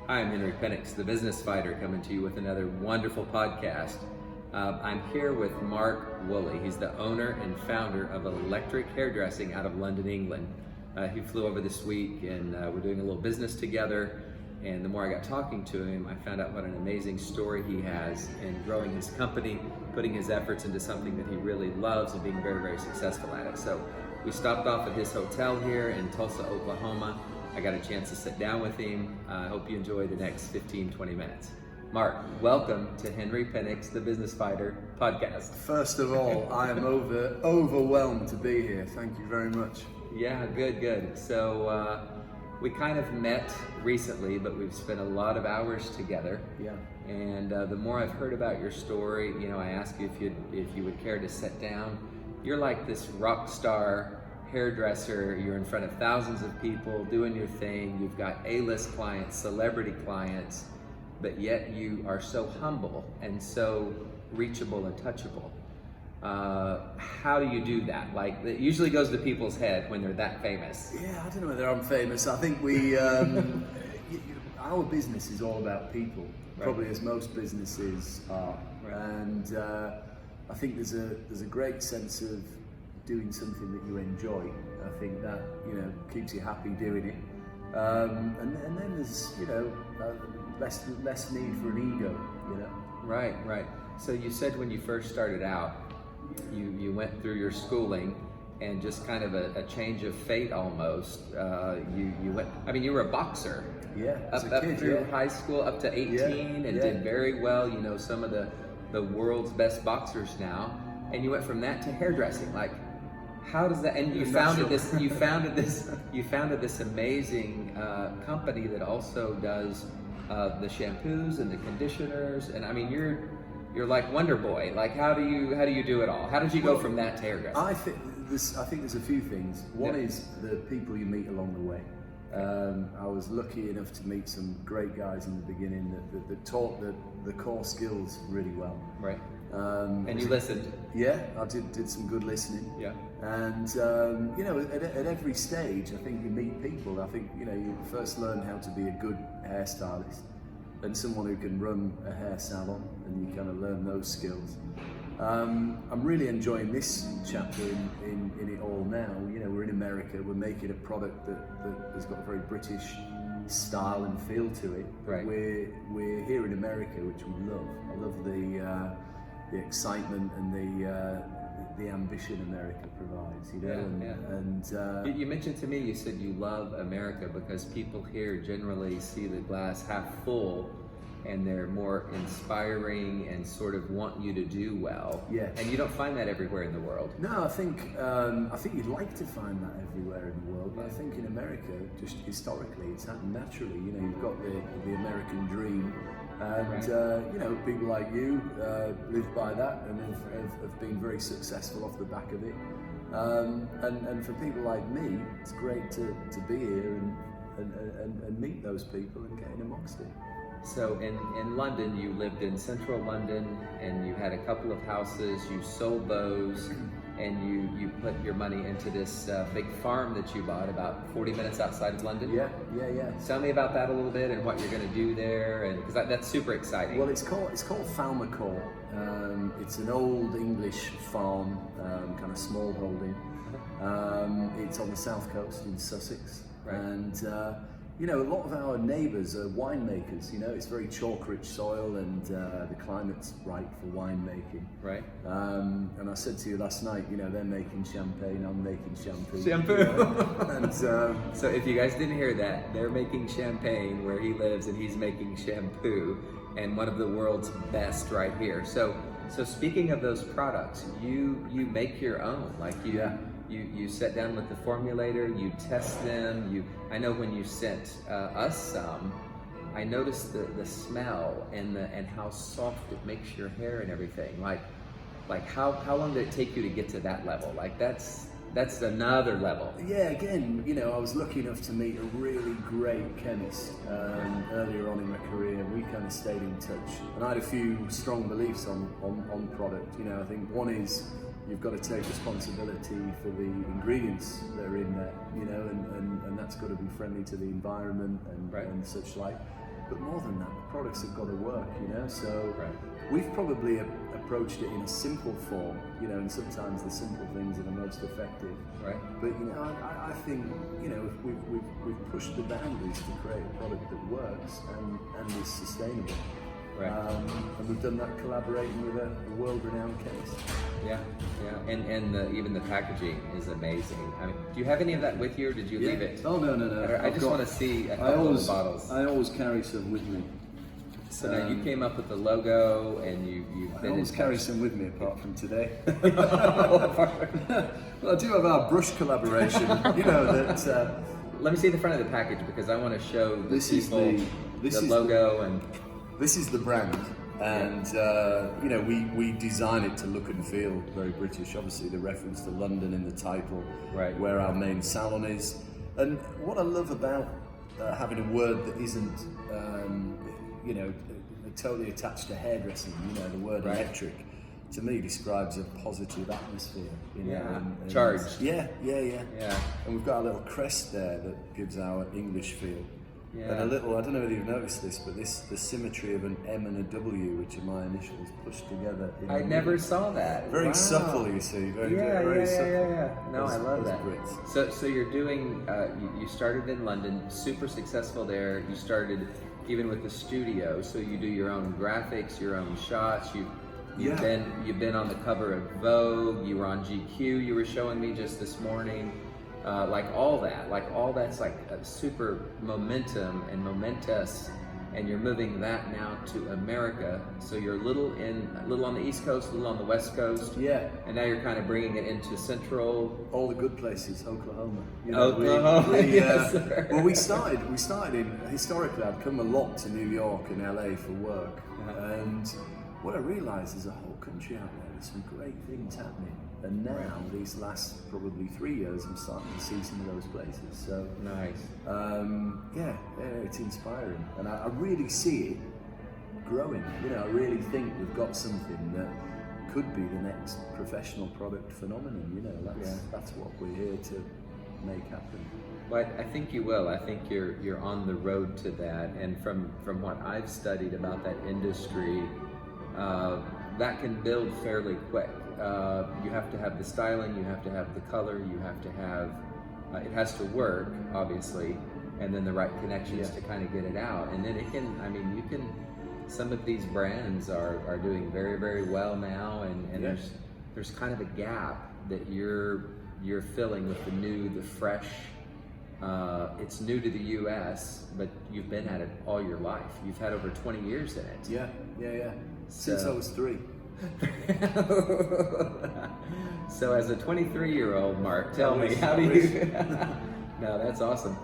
Hi, I'm Henry Penix, the business fighter, coming to you with another wonderful podcast. I'm here with Mark Woolley. He's the owner and founder of Electric Hairdressing out of London, England. He flew over this week and we're doing a little business together. And the more I got talking to him, I found out what an amazing story he has in growing his company, putting his efforts into something that he really loves and being very, very successful at it. So we stopped off at his hotel here in Tulsa, Oklahoma. I got a chance to sit down with him. I hope you enjoy the next 15, 20 minutes. Mark, welcome to Henry Penix, the Business Fighter podcast. First of all, I am overwhelmed to be here. Thank you very much. Yeah, good. So we kind of met recently, but we've spent a lot of hours together. Yeah. And the more I've heard about your story, I asked you if you would care to sit down. You're like this rock star hairdresser. You're in front of thousands of people doing your thing. You've got A-list clients, celebrity clients, but yet you are so humble and so reachable and touchable. How do you do that? Like, it usually goes to people's head when they're that famous. Yeah, I don't know whether I'm famous. I think our business is all about people, right? Probably as most businesses are. Right. And I think there's a great sense of doing something that you enjoy. I think that keeps you happy doing it. And then there's less need for an ego. Right. So you said when you first started out, you went through your schooling and just kind of a change of fate almost. You went. I mean, you were a boxer. Yeah. Up through high school, up to 18, and did very well. Some of the world's best boxers now. And you went from that to hairdressing. Like, how does that? And you founded this. You founded this amazing company that also does the shampoos and the conditioners. And I mean, you're like Wonder Boy. Like, how do you do it all? How did you go from that to hairdressing? I think there's a few things. One is the people you meet along the way. I was lucky enough to meet some great guys in the beginning that taught the core skills really well. Right. And you listened. Yeah, I did some good listening. Yeah. And at every stage, I think you meet people. I think you first learn how to be a good hairstylist, then someone who can run a hair salon, and you kind of learn those skills. I'm really enjoying this chapter in it all now. We're in America. We're making a product that has got a very British style and feel to it. Right. We're here in America, which we love. I love the excitement and the ambition America provides. And you mentioned to me, you said you love America because people here generally see the glass half full, and they're more inspiring and sort of want you to do well. Yeah. And you don't find that everywhere in the world. No, I think you'd like to find that everywhere in the world, but I think in America, just historically, it's happened naturally. You've got the American dream, and people like you live by that and have been very successful off the back of it. And for people like me, it's great to be here and meet those people and get in amongst it. So in London, you lived in central London, and you had a couple of houses. You sold those, and you put your money into this big farm that you bought about 40 minutes outside of London. Yeah. Tell me about that a little bit and what you're going to do there, and because that's super exciting. Well, it's called Falmercourt. It's an old English farm, kind of small holding. It's on the south coast in Sussex, right. And a lot of our neighbours are winemakers. It's very chalk-rich soil, and the climate's right for winemaking. Right. And I said to you last night, they're making champagne, I'm making shampoo. And so if you guys didn't hear that, they're making champagne where he lives, and he's making shampoo, and one of the world's best right here. So speaking of those products, you make your own, like you. Yeah. You sit down with the formulator, you test them. I know when you sent us some, I noticed the smell and how soft it makes your hair and everything. Like how long did it take you to get to that level? Like that's another level. Yeah, again, I was lucky enough to meet a really great chemist earlier on in my career. We kind of stayed in touch, and I had a few strong beliefs on product. I think one is you've got to take responsibility for the ingredients that are in there, and that's got to be friendly to the environment and such like. but more than that, the products have got to work, you know. So Right. we've probably approached it in a simple form, you know, and sometimes the simple things are the most effective. Right. But you know, I think, you know, we've pushed the boundaries to create a product that works and is sustainable. Right. And we've done that collaborating with a world-renowned chemist. Yeah, yeah, and even the packaging is amazing. I mean, do you have any of that with you, or did you leave it? Oh no. I just want to see a couple of the bottles. I always carry some with me. So now you came up with the logo, and you've I been always in carry some with me apart from today. Well, I do have our brush collaboration. You know that. Let me see the front of the package, because I want to show the This is people this the is logo and. This is the brand, and you know, we design it to look and feel very British. Obviously, the reference to London in the title, Right. where our main salon is. And what I love about having a word that isn't, you know, totally attached to hairdressing. You know, the word Right. electric, to me, describes a positive atmosphere. You know, Yeah. and Charged. Yeah. Yeah. And we've got a little crest there that gives our English feel. Yeah. And a little, I don't know whether you've noticed this, but the symmetry of an M and a W, which are my initials, pushed together. I never saw that. Very Wow. subtle, you see. Very subtle. Yeah. No, Those- I love those that. Brits. So you're doing. You started in London, super successful there. You started even with the studio, so you do your own graphics, your own shots. You've been on the cover of Vogue. You were on GQ. You were showing me just this morning. Like all that's like a super momentum and momentous, and you're moving that now to America. So you're a little on the East Coast, a little on the West Coast, Yeah. and now you're kind of bringing it into Central. All the good places, Oklahoma. Oklahoma, yes, sir. Well, we started in, historically, I'd come a lot to New York and LA for work. Uh-huh. And what I realized, there's a whole country out there with some great things happening. And now, these last probably 3 years, I'm starting to see some of those places. So, Nice. yeah, it's inspiring. And I really see it growing. You know, I really think we've got something that could be the next professional product phenomenon. You know, that's what we're here to make happen. Well, I think you will. I think you're on the road to that. And from what I've studied about that industry, that can build fairly quick. You have to have the styling, you have to have the color, you have to have, it has to work, obviously, and then the right connections to kind of get it out. And then some of these brands are doing very, very well now, and there's kind of a gap that you're filling with the fresh. It's new to the U.S., but you've been at it all your life. You've had over 20 years in it. Yeah. Since I was 3. So as a 23-year-old, Mark, tell me, how do I wish. you... No, that's awesome.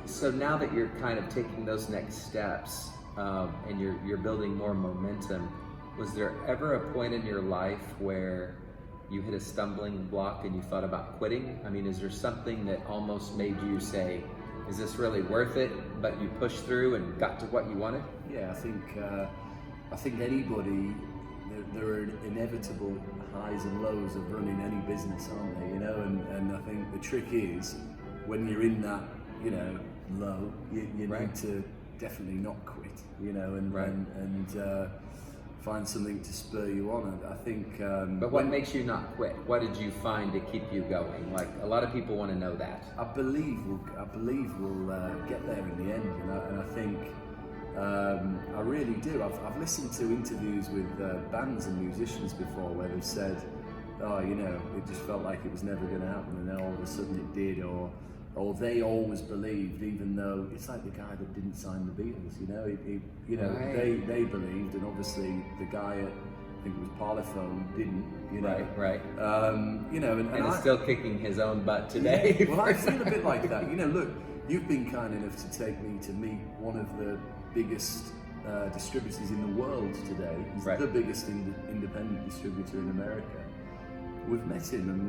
So now that you're kind of taking those next steps, and you're building more momentum, was there ever a point in your life where you hit a stumbling block and you thought about quitting? I mean, is there something that almost made you say, is this really worth it? But you pushed through and got to what you wanted? Yeah, I think anybody, there are inevitable highs and lows of running any business, aren't there? You know, and I think the trick is, when you're in that, you know, low, you need to definitely not quit, you know, and find something to spur you on. I think. But what makes you not quit? What did you find to keep you going? Like, a lot of people want to know that. I believe we'll get there in the end, and I think. I really do. I've listened to interviews with bands and musicians before where they've said, oh, you know, it just felt like it was never going to happen, and then all of a sudden it did, or they always believed, even though it's like the guy that didn't sign the Beatles. You know, they believed, and obviously the guy at, I think it was Parlophone, didn't. You know, right. You know, and is still kicking his own butt today. Yeah, well, I feel a bit like that. You know, look, you've been kind enough to take me to meet one of the biggest distributors in the world today. He's the biggest independent distributor in America. We've met him, and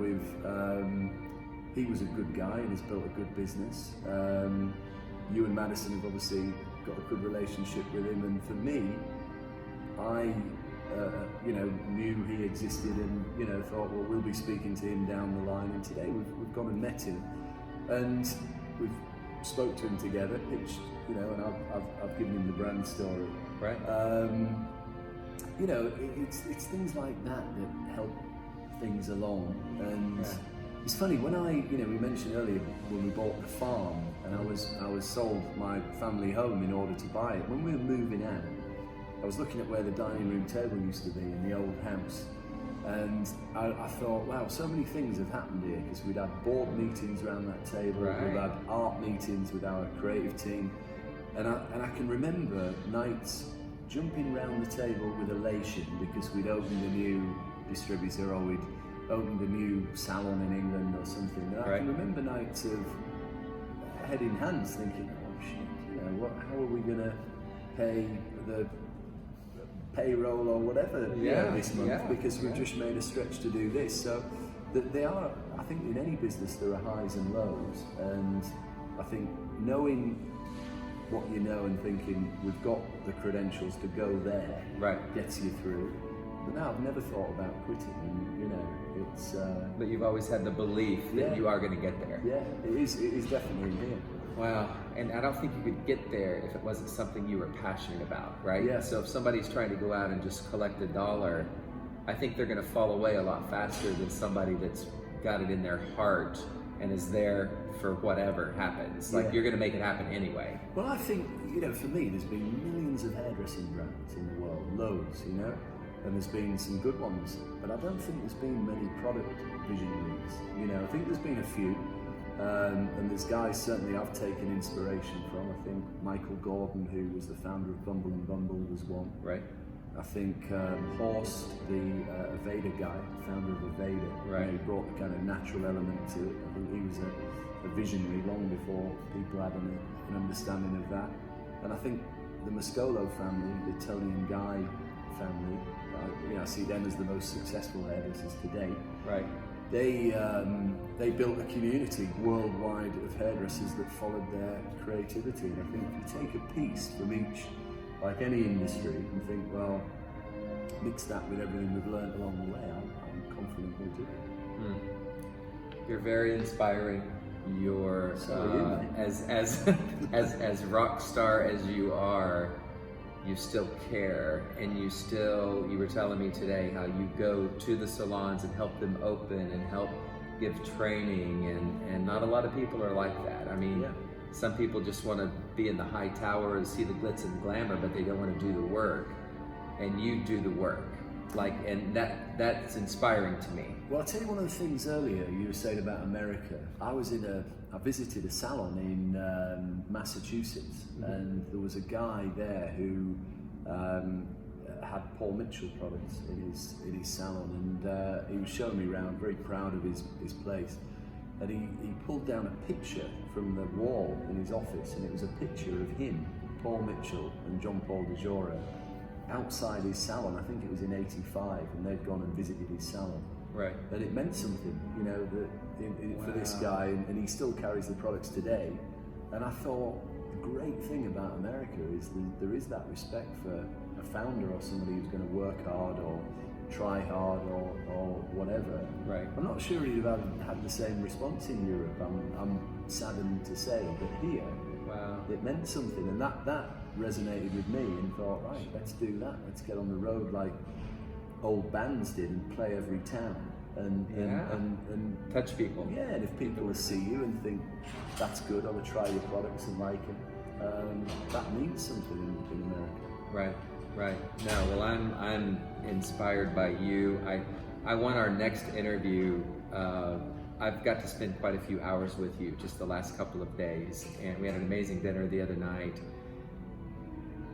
he was a good guy and has built a good business. You and Madison have obviously got a good relationship with him, and for me, I you know, knew he existed, and you know, thought, well, we'll be speaking to him down the line. And today we've gone and met him, and we've spoke to him together, pitched, you know, and I've given him the brand story. Right. You know, it's things like that that help things along. And it's funny, when you know, we mentioned earlier when we bought the farm, and I was sold my family home in order to buy it. When we were moving out, I was looking at where the dining room table used to be in the old house, and I thought, wow, so many things have happened here, because we'd had board meetings around that table, we'd had art meetings with our creative team, and I can remember nights jumping around the table with elation because we'd opened a new distributor, or we'd opened a new salon in England or something. And I can remember nights of head in hands thinking, oh shit, you know, how are we going to pay the payroll or whatever this month, because we've just made a stretch to do this. So they are, I think in any business there are highs and lows, and I think knowing what you know and thinking we've got the credentials to go there gets you through. But now I've never thought about quitting, and you know, it's but you've always had the belief that you are going to get there. Yeah, it is definitely in here. Wow. And I don't think you could get there if it wasn't something you were passionate about, right? Yeah. So if somebody's trying to go out and just collect $1, I think they're going to fall away a lot faster than somebody that's got it in their heart and is there for whatever happens. Like you're going to make it happen anyway. Well, I think, you know, for me, there's been millions of hairdressing brands in the world, loads, you know, and there's been some good ones, but I don't think there's been many product visionaries. You know, I think there's been a few. And there's guys certainly I've taken inspiration from. I think Michael Gordon, who was the founder of Bumble and Bumble, was one. Right. I think Horst, the Aveda guy, founder of Aveda, right, he brought the kind of natural element to it. I think he was a visionary long before people had an understanding of that. And I think the Mascolo family, the Tony and Guy family, you know, I see them as the most successful hairdressers to date. Right. They built a community worldwide of hairdressers that followed their creativity. And I think if you take a piece from each, like any industry, and think, well, mix that with everything we've learned along the way, I'm confident we'll do it. You're very inspiring. You're as rock star as you are, you still care, and you were telling me today how you go to the salons and help them open and help give training, and not a lot of people are like that. I mean, some people just want to be in the high tower and see the glitz and glamour, but they don't want to do the work, and you do the work. Like, and that's inspiring to me. Well, I'll tell you one of the things earlier you were saying about America. I visited a salon in Massachusetts, and there was a guy there who had Paul Mitchell products in his salon, and he was showing me around, very proud of his place. And he pulled down a picture from the wall in his office, and it was a picture of him, Paul Mitchell, and John Paul DeJora outside his salon. I think it was in '85, and they'd gone and visited his salon. Right. And it meant something, you know, for this guy, and he still carries the products today. And I thought the great thing about America is there is that respect for a founder or somebody who's going to work hard or try hard or whatever. Right. I'm not sure he'd have had the same response in Europe. I'm saddened to say, but here, it meant something, and that resonated with me, and thought, right, let's do that. Let's get on the road like old bands did and play every town and touch people. Yeah, and if people will see you and think that's good, I will try your products and like it, that means something in America. Right. No, well, I'm inspired by you. I want our next interview. I've got to spend quite a few hours with you just the last couple of days, and we had an amazing dinner the other night.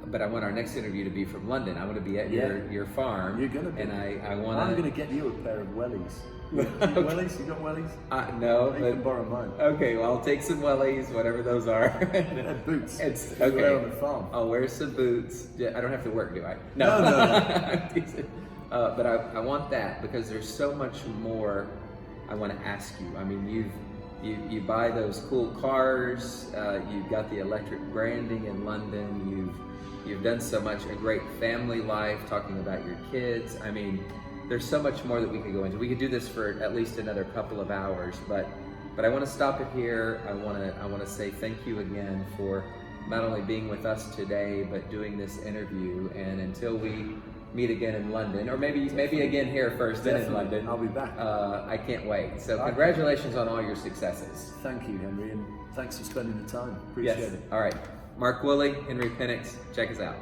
But I want our next interview to be from London. I want to be at your farm. You're gonna be. And I want to. I'm gonna get you a pair of wellies. Wellies? You got wellies? No. You can borrow mine. Okay, well, I'll take some wellies, whatever those are. And boots. It's okay. okay. On the farm. I'll wear some boots. I don't have to work, do I? No. But I want that because there's so much more I want to ask you. I mean, you buy those cool cars. You've got the electric branding in London. You've done so much, a great family life, talking about your kids. I mean, there's so much more that we could go into. We could do this for at least another couple of hours, but But I want to stop it here. I want to say thank you again for not only being with us today, but doing this interview. And until we meet again in London, or maybe again here first, then in London. I'll be back. I can't wait. So congratulations on all your successes. Thank you, Henry, and thanks for spending the time. Appreciate it. All right. Mark Woolley, Henry Penix, check us out.